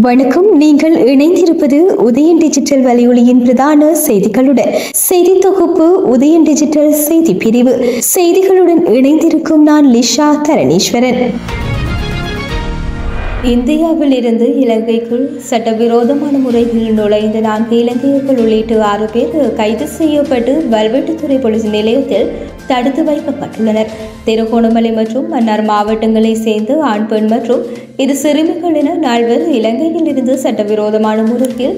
வணக்கம். நீங்கள் இணைந்திருப்பது உதயன் டிஜிட்டல் வலையொலியின் பிரதான செய்திகளுடன். செய்தி தொகுப்பு உதயன் டிஜிட்டல் செய்தி பிரிவு. செய்திகளுடன் இணைந்திருக்கும் நான் லிஷா தரணீஸ்வரன். இந்தியாவில் இருந்து இலங்கைக்குள் சட்டவிரோதமான முறையில் நுழைந்த 4 இலங்கையர்கள் உள்ளிட்ட 6 பேர் கைது செய்யப்பட்டு வல்வெட்டித்துறை போலீஸ் நிலையத்தில் தடுத்து வைக்கப்பட்டுள்ளனர். திருகோணமலை மற்றும் மன்னார் மாவட்டங்களை சேர்ந்த ஆண் பெண் மற்றும் 2 சிறுமிகள் என 4 பேர் இலங்கையில் இருந்து சட்டவிரோதமான முறையில்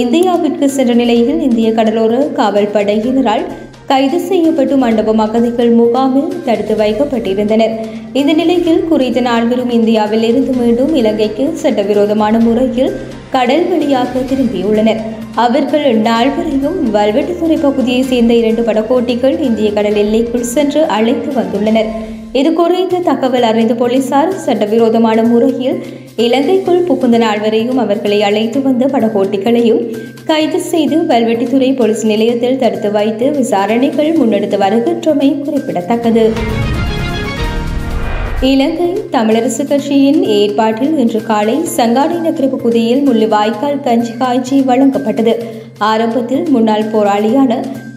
இந்தியாவிற்கு சென்ற நிலையில் இந்திய கடலோர காவல் படையினரால் கைது செய்யப்பட்டு மண்டபம் அகதிகள் முகாமில் தடுத்து வைக்கப்பட்டிருந்தனர். இந்த நிலையில் குறித்த 4 பேரும் இந்தியாவில் இருந்து மீண்டும் இலங்கைக்கு சட்டவிரோதமான முறையில் கடல் வழியாக திரும்பியுள்ளனர். அவர்கள் 4 பேரையும் வல்வெட்டித்துறை பகுதியை சேர்ந்த 2 படகோட்டிகள் இந்திய கடல் எல்லைக்குள் சென்று அழைத்து வந்துள்ளனர். இது குறித்த தகவல் அறிந்த போலீசார் சட்டவிரோதமான முறையில் இலங்கைக்குள் புகுந்த 4 பேரையும் அவர்களை அழைத்து வந்த படகோட்டிகளையும் கைது செய்து வல்வெட்டித்துறை போலீஸ் நிலையத்தில் தடுத்து வைத்து விசாரணைகள் முன்னெடுத்து வருகின்றமை குறிப்பிடத்தக்கது. இலங்கை தமிழரசு கட்சியின் ஏற்பாட்டில் இன்று காலை சங்காடி நகர பகுதியில் முள்ளிவாய்க்கால் கஞ்சி காய்ச்சி வழங்கப்பட்டது. ஆரம்பத்தில் முன்னாள் போராளியான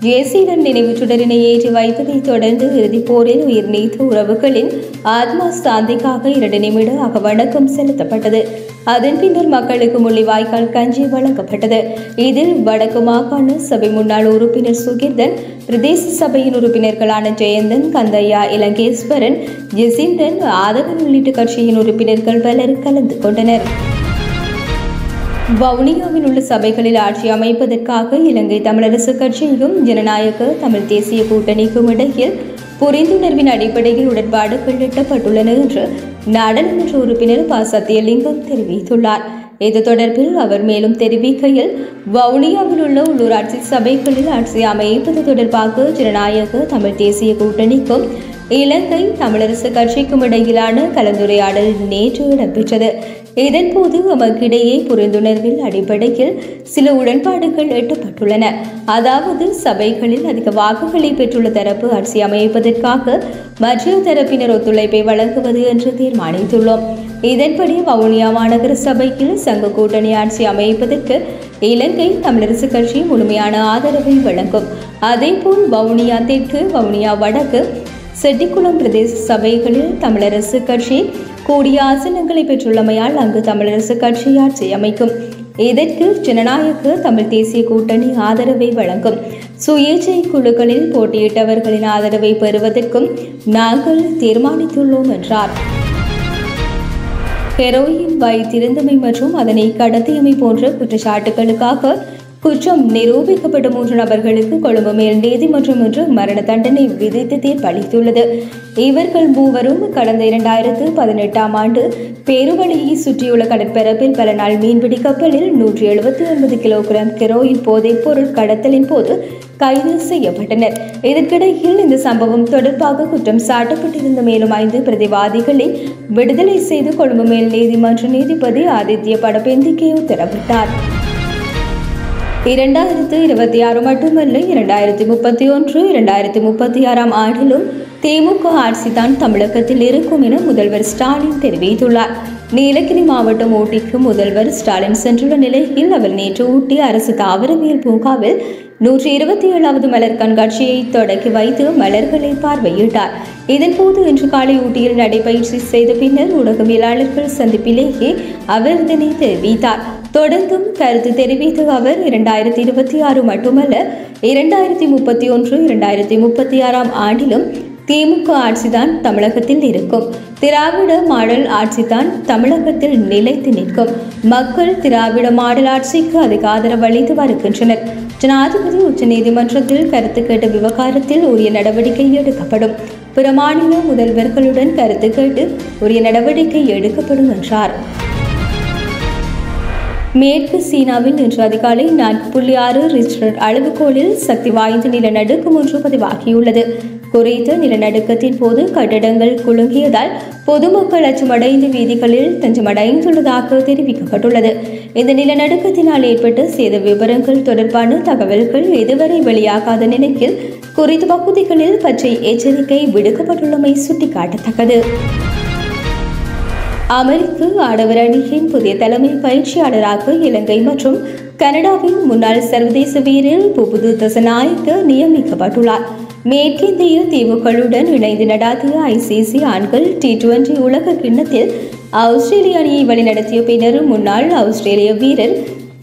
ஜேசீலன் நினைவு சுடரினை ஏற்றி வைத்ததைத் தொடர்ந்து இறுதிப் போரில் உயிர் நீத்த உறவுகளின் ஆத்மா சாந்திக்காக 2 நிமிட அகவணக்கம் செலுத்தப்பட்டது. அதன் பின்னர் மக்களுக்கு முள்ளிவாய்க்கால் கஞ்சி வழங்கப்பட்டது. இதில் வடக்கு மாகாண சபை முன்னாள் உறுப்பினர் சுகிர்தன், பிரதேச சபையின் உறுப்பினர்களான ஜெயந்தன், கந்தையா, இலங்கேஸ்வரன், ஜெசிந்தன், ஆதவன் உள்ளிட்ட கட்சியின் உறுப்பினர்கள் பலர் கலந்து கொண்டனர். வவுனியாவில் உள்ள சபைகளில் ஆட்சி அமைப்பதற்காக இலங்கை தமிழரசு கட்சியும் ஜனநாயக தமிழ் தேசிய கூட்டணிக்கும் இடையில் புரிந்துணர்வின் அடிப்படையில் உடன்பாடுகள் எட்டப்பட்டுள்ளன என்று நாடாளுமன்ற உறுப்பினர் ப. சத்தியலிங்கம் தெரிவித்துள்ளார். இது தொடர்பில் அவர் மேலும் தெரிவிக்கையில், வவுனியாவில் உள்ள உள்ளூராட்சி சபைகளில் ஆட்சி அமைப்பது தொடர்பாக ஜனநாயக தமிழ் தேசிய கூட்டணிக்கும் இலங்கை தமிழரசு கட்சிக்கும் இடையிலான கலந்துரையாடல் நேற்று இடம்பெற்றது. இதன்போது நமக்கிடையே புரிந்துணர்வில் அடிப்படையில் சில உடன்பாடுகள் எட்டப்பட்டுள்ளன. அதாவது, சபைகளில் அதிக வாக்குகளை பெற்றுள்ள தரப்பு ஆட்சி அமைப்பதற்காக மற்ற தரப்பினர் ஒத்துழைப்பை வழங்குவது என்று தீர்மானித்துள்ளோம். இதன்படி வவுனியா மாநகர சபையில் சங்க கூட்டணி ஆட்சி அமைப்பதற்கு இலங்கை தமிழரசு கட்சி முழுமையான ஆதரவை வழங்கும். அதேபோல் வவுனியா தெற்கு, வவுனியா வடக்கு, செட்டிக்குளம் பிரதேச சபைகளில் தமிழரசு கட்சி கூடிய ஆசனங்களை பெற்றுள்ளமையால் அங்கு தமிழரசு கட்சி ஆட்சி அமைக்கும். இதற்கு ஜனநாயக தமிழ் தேசிய கூட்டணி ஆதரவை வழங்கும். சுயேட்சை குழுக்களில் போட்டியிட்டவர்களின் ஆதரவை பெறுவதற்கும் நாங்கள் தீர்மானித்துள்ளோம் என்றார். ஹெரோயின் வைத்திருந்தமை மற்றும் அதனை கடத்தியமை போன்ற குற்றச்சாட்டுகளுக்காக குற்றம் நிரூபிக்கப்பட்ட 3 நபர்களுக்கு கொழும்பு மேல் நீதிமன்றம் இன்று மரண தண்டனை விதித்து தீர்ப்பளித்துள்ளது. இவர்கள் மூவரும் கடந்த 2018ஆம் ஆண்டு பேருவழியை சுற்றியுள்ள கடற்பரப்பில் பல நாள் மீன்பிடி கப்பலில் 179 கிலோகிராம் ஹெரோயின் போதைப் பொருள் கடத்தலின் போது கைது செய்யப்பட்டனர். இதற்கிடையில் இந்த சம்பவம் தொடர்பாக குற்றம் சாட்டப்பட்டிருந்த மேலும் 5 பிரதிவாதிகளை விடுதலை செய்து கொழும்பு மேல் நீதிமன்ற நீதிபதி ஆதித்ய படபெந்திகே உத்தரவிட்டார். 2026 மட்டுமல்ல, 2031, 2036ஆம் ஆண்டிலும் திமுக ஆட்சிதான் தமிழகத்தில் இருக்கும் என முதல்வர் ஸ்டாலின் தெரிவித்துள்ளார். நீலகிரி மாவட்டம் ஊட்டிக்கு முதல்வர் ஸ்டாலின் சென்றுள்ள நிலையில் அவர் நேற்று ஊட்டி அரசு தாவரவியல் பூங்காவில் 127வது மலர் கண்காட்சியை தொடக்கி வைத்து மலர்களை பார்வையிட்டார். இதன்போது இன்று காலை ஊட்டியில் நடைபயிற்சி செய்த பின்னர் ஊடகவியலாளர்கள் சந்திப்பிலேயே அவர் இதனை தெரிவித்தார். தொடர்ந்தும் கருத்து தெரிவித்த அவர் 2026 மட்டுமல்ல, 2031, 2036ஆம் ஆண்டிலும் திமுக ஆட்சிதான் தமிழகத்தில் இருக்கும். திராவிட மாடல் ஆட்சிதான் தமிழகத்தில் நிலைத்து நிற்கும். மக்கள் திராவிட மாடல் ஆட்சிக்கு அதிக ஆதரவு அளித்து வருகின்றனர். ஜனாதிபதி உச்சநீதிமன்றத்தில் கருத்து கேட்ட விவகாரத்தில் உரிய நடவடிக்கை எடுக்கப்படும். பிற மாநில முதல்வர்களுடன் கருத்து கேட்டு உரிய நடவடிக்கை எடுக்கப்படும் என்றார். மேற்கு சீனாவில் இன்று அதிகாலை 4.6 ரிக்டர் அளவுகோலில் சக்தி வாய்ந்த நிலநடுக்கம் ஒன்று பதிவாகியுள்ளது. குறித்த நிலநடுக்கத்தின் போது கட்டடங்கள் குலுங்கியதால் பொதுமக்கள் அச்சமடைந்து வீதிகளில் தஞ்சமடைந்துள்ளதாக தெரிவிக்கப்பட்டுள்ளது. இந்த நிலநடுக்கத்தினால் ஏற்பட்ட சேத விவரங்கள் தொடர்பான தகவல்கள் இதுவரை வெளியாகாத நிலையில் குறித்த பகுதிகளில் பச்சை எச்சரிக்கை விடுக்கப்பட்டுள்ளமை சுட்டிக்காட்டத்தக்கது. அமெரிக்க ஆடவர் அணியின் புதிய தலைமை பயிற்சியாளராக இலங்கை மற்றும் கனடாவின் முன்னாள் சர்வதேச வீரர் புபுது தசநாயக்க நியமிக்கப்பட்டுள்ளார். மேற்கிந்திய தீவுகளுடன் இணைந்து நடாத்திய ஐசிசி ஆண்கள் T20 உலக கிண்ணத்தில் ஆஸ்திரேலிய அணியை வழிநடத்திய பின்னர் முன்னாள் ஆஸ்திரேலிய வீரர்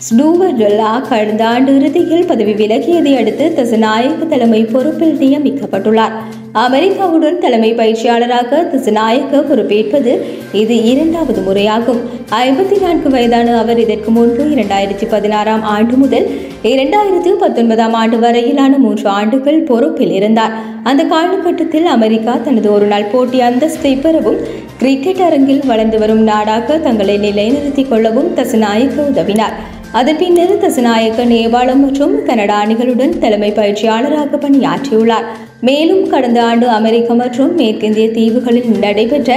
ஸ்டூவர்ட் லா கடந்த ஆண்டு இறுதியில் பதவி விலகியதை அடுத்து தசநாயக்க தலைமை பொறுப்பில் நியமிக்கப்பட்டுள்ளார். அமெரிக்காவுடன் தலைமை பயிற்சியாளராக தசநாயக்க பொறுப்பேற்பது இது 2வது முறையாகும். 54 வயதான அவர் இதற்கு முன்பு 2016 ஆண்டு முதல் 2019 ஆண்டு வரையிலான 3 ஆண்டுகள் பொறுப்பில் இருந்தார். அந்த காலகட்டத்தில் அமெரிக்கா தனது ஒருநாள் போட்டி அந்தஸ்தை பெறவும் கிரிக்கெட் அரங்கில் வளர்ந்து வரும் நாடாக தங்களை நிலைநிறுத்திக் கொள்ளவும் தசநாயக்க உதவினார். அதன் பின்னர் தசநாயக்க நேபாளம் மற்றும் கனடா அணிகளுடன் தலைமை பயிற்சியாளராக பணியாற்றியுள்ளார். மேலும் கடந்த ஆண்டு அமெரிக்கா மற்றும் மேற்கிந்திய தீவுகளில் நடைபெற்ற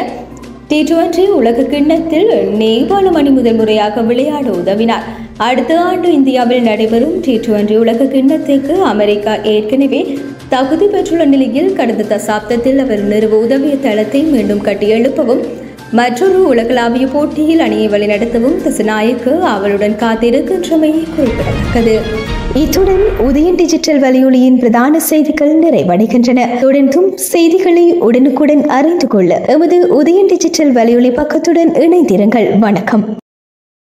T20 உலக கிண்ணத்தில் நேபாளம் அணி முதல் முறையாக விளையாட உதவினார். அடுத்த ஆண்டு இந்தியாவில் நடைபெறும் T20 உலக கிண்ணத்திற்கு அமெரிக்கா ஏற்கனவே தகுதி பெற்றுள்ள நிலையில் கடந்த தசாப்தத்தில் அவர் நிறுவ உதவிய தளத்தை மீண்டும் கட்டியெழுப்பவும் மற்றொரு உலகளாவிய போட்டியில் அணியை வழிநடத்தவும் தசநாயக்க அவளுடன் காத்திருக்கின்றமை குறிப்பிடத்தக்கது. இத்துடன் உதயன் டிஜிட்டல் வலையொலியின் பிரதான செய்திகள் நிறைவடைகின்றன. தொடர்ந்தும் செய்திகளை உடனுக்குடன் அறிந்து கொள்ள எமது உதயன் டிஜிட்டல் வலையொலி பக்கத்துடன் இணைந்திருங்கள். வணக்கம்.